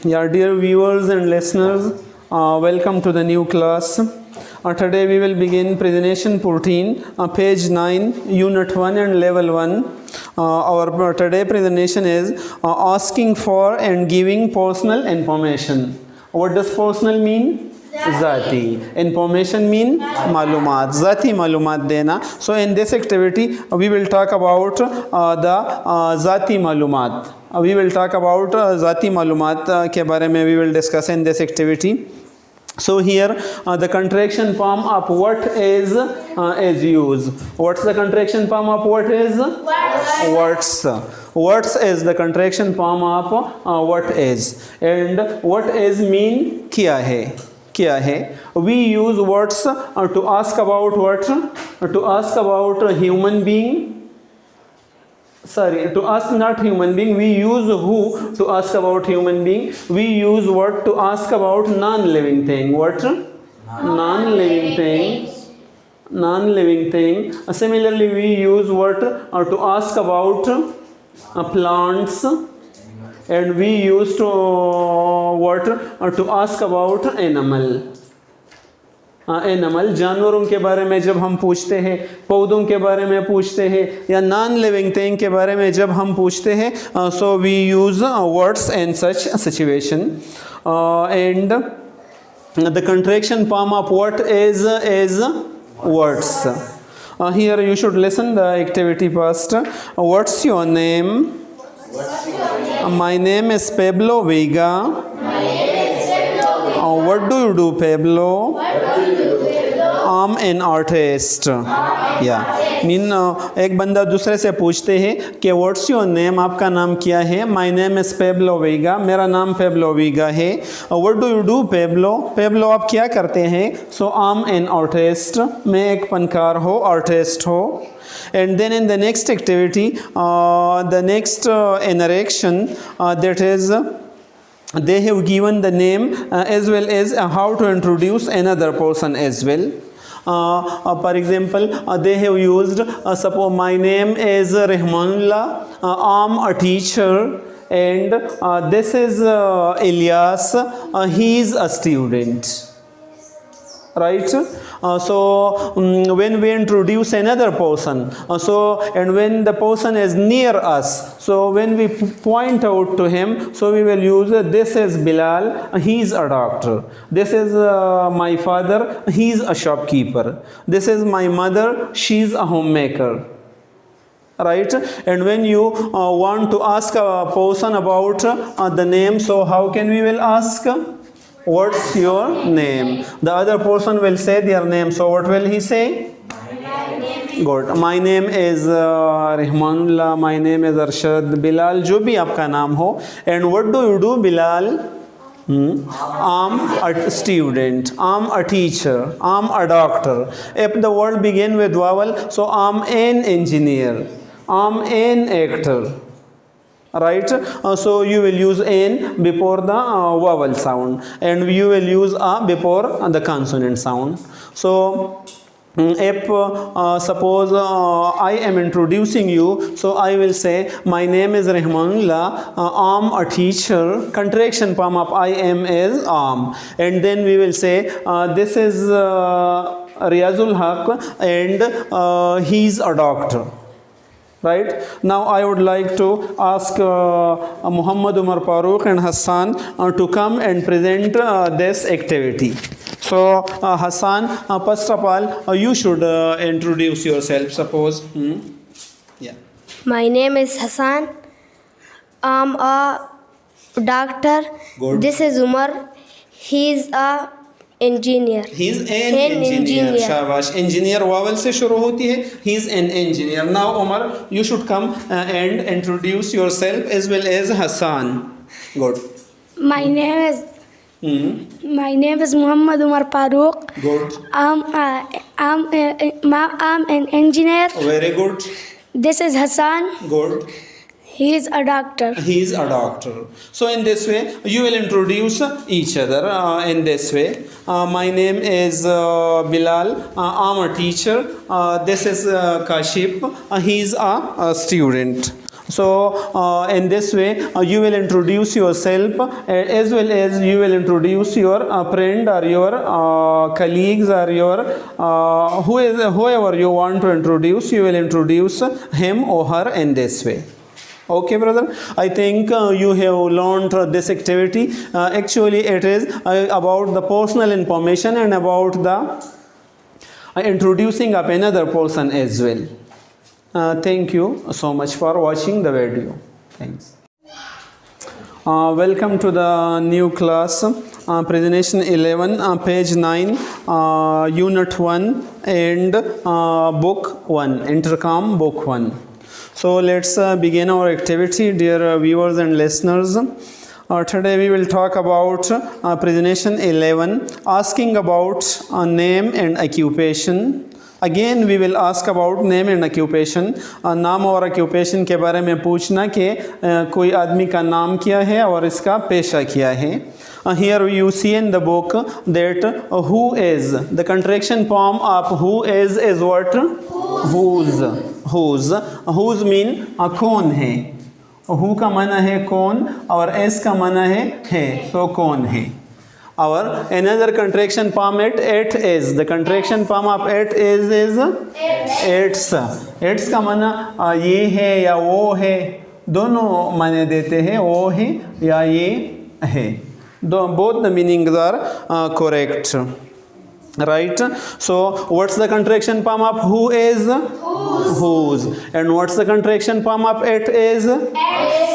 Yeah, dear viewers and listeners, welcome to the new class. Today we will begin presentation 14, page 9, unit 1 and level 1. Our today presentation is asking for and giving personal information. What does personal mean? Zati. Information mean malumat. Zati malumat dena. So in this activity we will talk about the zati malumat. We will talk about zati malumat ke bare mein we will discuss in this activity. So here the contraction form of what is used. What's the contraction form of what is? Words. Words is the contraction form of what is. And what is mean kya hai. क्या है? We use words to ask about what? To ask about a human being. Sorry, to ask not human being. We use who to ask about human being. We use what to ask about non-living thing. What? Non-living thing. Non-living thing. Similarly, we use what to ask about plants. And we used to what to ask about animal. Animal जानवरों के बारे में जब हम पूछते हैं, पौधों के बारे में पूछते हैं या नॉन लिविंग थिंग के बारे में जब हम पूछते हैं, so we use words in such situation. And the contraction form of what is words. Here you should listen the activity first. What's your name? My name is Pablo Vega. What do you do, Pablo? I'm an artist. एक बंदा दूसरे से पूछते हैं कि what's your name, आपका नाम क्या है? माय नेम इज़ पेब्लो वीगा, मेरा नाम पेब्लो वीगा है. What do you do Pablo? Pablo आप क्या करते हैं? सो आई एम एन आर्टिस्ट, मैं एक फनकार हो, आर्टिस्ट हो. And then in the next activity, the next interaction, that is they have given the name as well as how to introduce another person as well. For example, they have used suppose my name is Rahmanullah, I'm a teacher, and this is Ilyas, he is a student. Right? So when we introduce another person, and when the person is near us, so when we point out to him, so we will use this is Bilal, he is a doctor. This is my father, he is a shopkeeper. This is my mother, she is a homemaker. Right? And when you want to ask a person about the name, so how can we will ask? What's your name? The other person will say their name. So what will he say? Good. My name is Rahmanullah. My name is Arshad. Bilal, जो भी आपका नाम हो. And what do you do, Bilal? I'm a student. I'm a teacher. I'm a doctor. If the word begin with vowel, so I'm an engineer. I'm an actor. Right? So you will use n before the vowel sound, and you will use a before the consonant sound. So if suppose I am introducing you, so I will say my name is Rahmanullah, I'm a teacher. Contraction form of I am is am, and then we will say this is Riyazul Haq, and he's a doctor. Right? Now I would like to ask Muhammad Umar Farooq and Hassan to come and present this activity. So Hassan, first of all, you should introduce yourself. Suppose. Yeah. My name is Hassan. I'm a doctor. Good. This is Umar. He is a engineer. He is an engineer. शाबाश. Engineer vowel से शुरू होती है. He is an engineer. Now Umar, you should come and introduce yourself as well as Hassan. Good. My name is Muhammad Umar Farooq. Good. I'm an engineer. Very good. This is Hassan. Good. He is a doctor. He is a doctor. So in this way, you will introduce each other in this way. My name is Bilal. I'm a teacher. This is Kashif. He is a student. So in this way you will introduce yourself as well as you will introduce your friend or your colleagues or your whoever you want to introduce. You will introduce him or her in this way. Okay, brother, I think you have learned this activity. Actually it is about the personal information and about the introducing of another person as well. Thank you so much for watching the video. Thanks. Welcome to the new class, presentation 11, page 9, unit 1 and book 1, intercom book 1. So let's begin our activity, dear viewers and listeners. Today we will talk about presentation 11, asking about name and occupation. Again we will ask about name and occupation. नाम और occupation के बारे में पूछना कि कोई आदमी का नाम क्या है और इसका पेशा क्या है. Here you see in the book that who is, the contraction form of who is what? Whose mean कौन है. who का माना है कौन और as का माना है, so कौन है. Our another contraction form it is, the contraction form of it is its. its का माना ये है या वो है, दोनों माने देते हैं, वो है या ये है. Both the meanings are correct, right? So what's the contraction form of who is? Whose. And what's the contraction form of it is?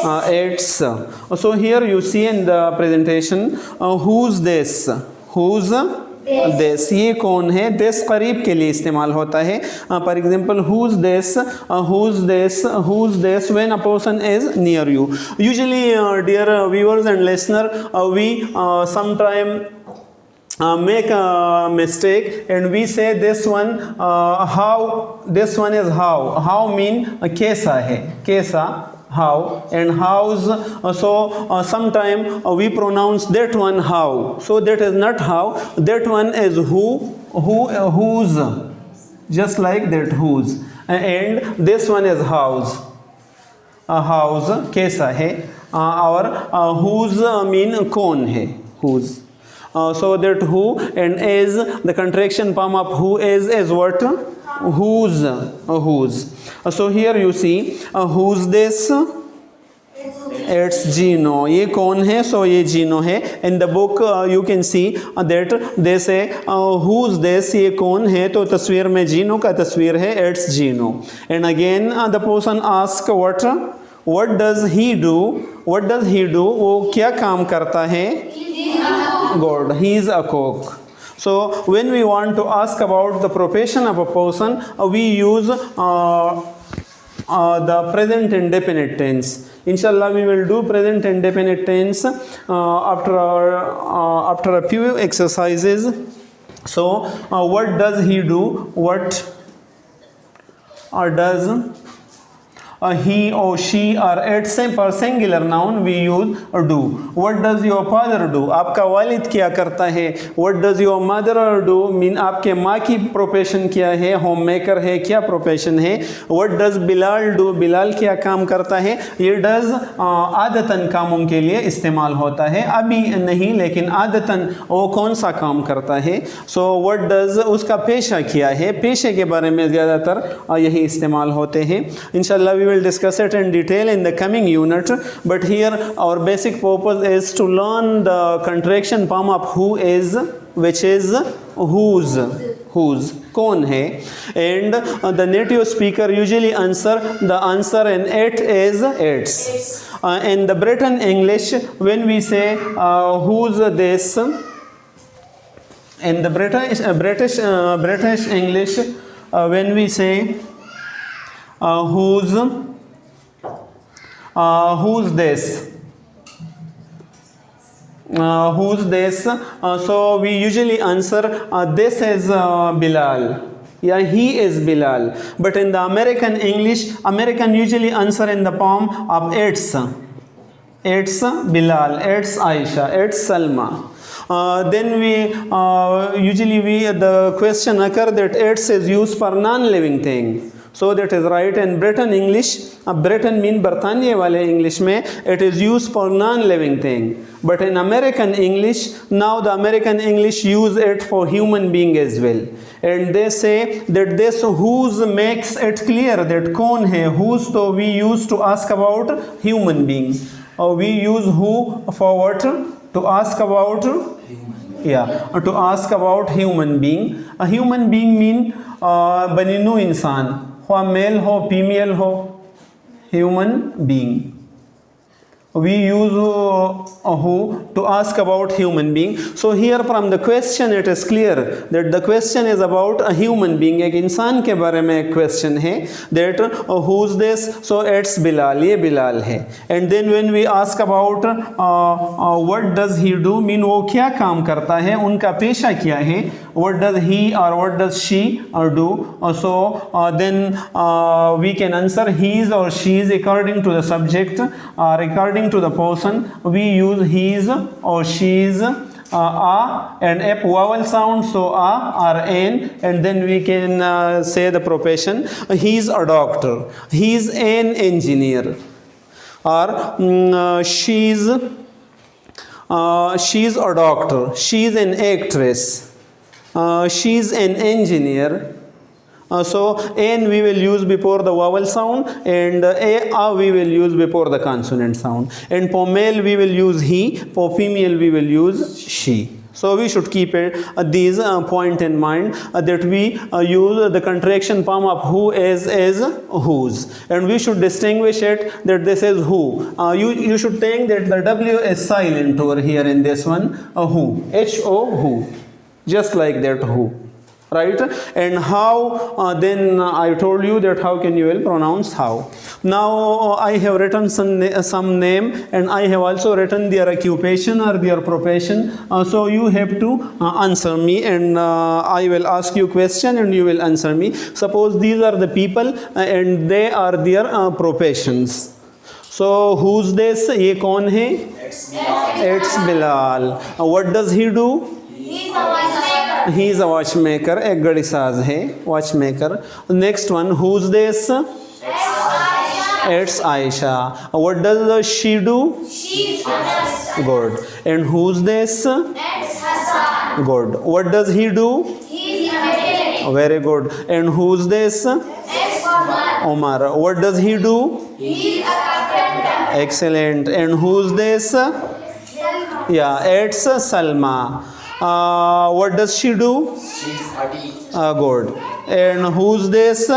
Its. So here you see in the presentation who's this, who's this, ये कौन है. this करीब के लिए इस्तेमाल होता है. For example, who's this, who's this when a person is near you. Usually dear viewers and listener, we sometime make a mistake and we say this one how, this one is how mean कैसा है, कैसा, how, and house. So sometime we pronounce that one how, so that is not how, that one is whose, just like that, whose. And this one is house, house कैसा है, और whose mean कौन है, whose. So that who and is, the contraction form of who is what? Whose. So here you see who's this? It's Gino. ये कौन है? So ये Gino है. In the book you can see that they say who's this? ये कौन है? तो तस्वीर में Gino का तस्वीर है. It's Gino. And again the person asks what does he do? What does he do? वो क्या काम करता है? God. He is a cook. So when we want to ask about the profession of a person, we use the present indefinite tense. Inshallah we will do present indefinite tense after a few exercises. So what does he do? What does he or she or it's for singular noun we use do. What does your father do? आपका वालिद क्या करता है? What does your mother do? Mean आपके माँ की profession क्या है? होम मेकर है, क्या प्रोफेशन है? What does Bilal do? Bilal क्या काम करता है? ये does आदतन कामों के लिए इस्तेमाल होता है, अभी नहीं लेकिन आदतन वो कौन सा काम करता है. So what does, उसका पेशा क्या है? पेशे के बारे में ज़्यादातर यही इस्तेमाल होते हैं. इंशाल्लाह we will discuss it in detail in the coming unit, but here our basic purpose is to learn the contraction form of who is, which is whose, कौन है. And the native speaker usually answer in it is its. In the Britain English, when we say who's this, in the British English when we say who's this, so we usually answer this is Bilal, yeah, he is Bilal. But in the American English, American usually answer in the form of it's Bilal, it's Aisha, it's Salma. Then we usually the question occur that it's is used for non-living thing. So that is right. In Britain English, Britain mean बरतानिया वाले English में, it is used for non-living thing. But in American English, now the American English use it for human being as well. And they say that this whose makes it clear that कौन है, whose, so we used to ask about human being. We use who for what? To ask about, to ask about human being. A human being mean बनिनु इंसान, हो mail हो female हो, human being. We use who to ask about human being. So here from the question it is clear that the question is about a human being. एक इंसान के बारे में एक question है that who's this? So it's Bilal, ये बिलाल है. And then when we ask about what does he do, mean वो क्या काम करता है, उनका पेशा क्या है, what does he or what does she do. So then we can answer his or she's according to the subject or according to the person. We use his or she's, a and a vowel sound, so a or an, and then we can say the profession. He's a doctor, he's an engineer, or she's a doctor, she's an actress, she's an engineer. So an we will use before the vowel sound, and a we will use before the consonant sound. And for male we will use he, for female we will use she. So we should keep these point in mind that we use the contraction form of who as whose, and we should distinguish it that this is who. You should think that the W is silent over here in this one, who, H-O, who, just like that who. Right? And how, then I told you that how can you will pronounce how. Now I have written some name, and I have also written their occupation or their profession. So you have to answer me, and I will ask you question and you will answer me. Suppose these are the people and they are their professions. So who's this? ये कौन है? It's Bilal. What does he do? He is a watchmaker. एक गड़ी साज है, watchmaker. Next one, who's this? It's Aisha. What does she do? She's a nurse. Good. And who's this? It's Hassan. Good. What does he do? He's a mechanic. Very good. And who's this? It's Omar. What does he do? He's a carpenter. Excellent. And who's this? Salma. Yeah, it's Salma. What does she do? She's a teacher. Good. And who's this?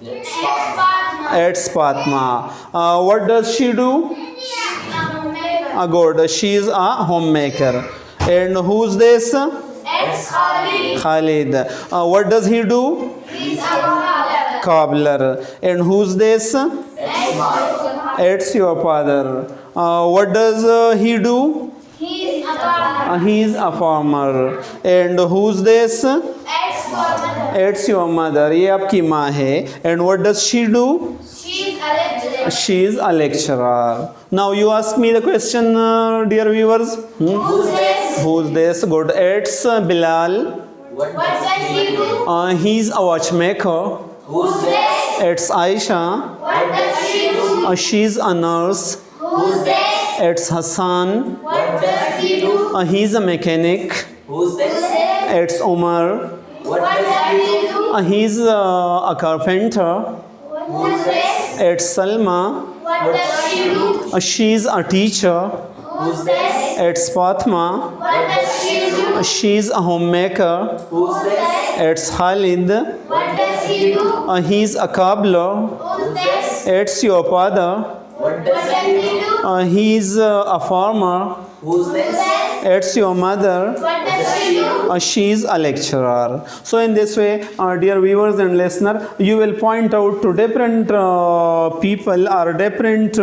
It's Fatma. What does she do? She's a homemaker. Good. She's a homemaker. And who's this? It's Khalid. What does he do? He's a cobbler. And who's this? It's your father. What does he do? He's a farmer. And who's this? It's your mother. ये आपकी माँ है. And what does she do? She's a lecturer. Now you ask me the question, dear viewers. Who's this? Good. It's Bilal. What does he do? He's a watchmaker. Who's this? It's Aisha. What does she do? She's a nurse. Who's this? It's Hassan. What does he do? He's a mechanic. Who's this? It's Omar. What does he do? He's a carpenter. Who's this? It's Salma. What does she do? She's a teacher. Who's this? It's Fatma. What does she do? She's a homemaker. Who's this? It's Khalid. What does he do? He's a cobbler. Who's this? It's your father. What does he do? He's a farmer. Who's this? It's your mother. What does she do? She's a lecturer. So in this way, dear viewers and listeners, you will point out to different people or different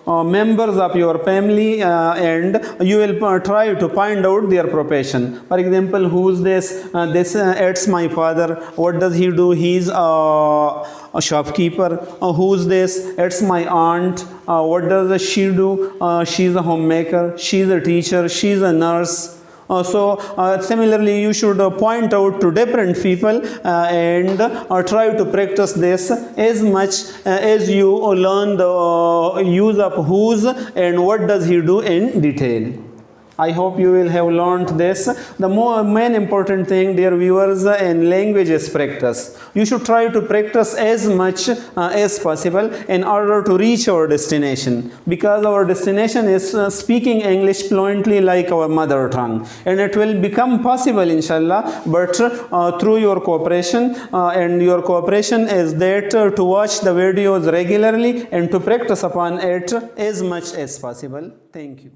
members of your family, and you will try to find out their profession. For example, who's this? It's my father. What does he do? He's a shopkeeper. Who's this? It's my aunt. What does she do? She's a homemaker. She's a teacher. She's a nurse. Similarly, you should point out to different people and try to practice this as much as you learn the use of whose and what does he do in detail. I hope you will have learned this. The main important thing, dear viewers, in language is practice. You should try to practice as much as possible in order to reach our destination, because our destination is speaking English fluently like our mother tongue, and it will become possible inshallah, but through your cooperation, and your cooperation is that to watch the videos regularly and to practice upon it as much as possible. Thank you.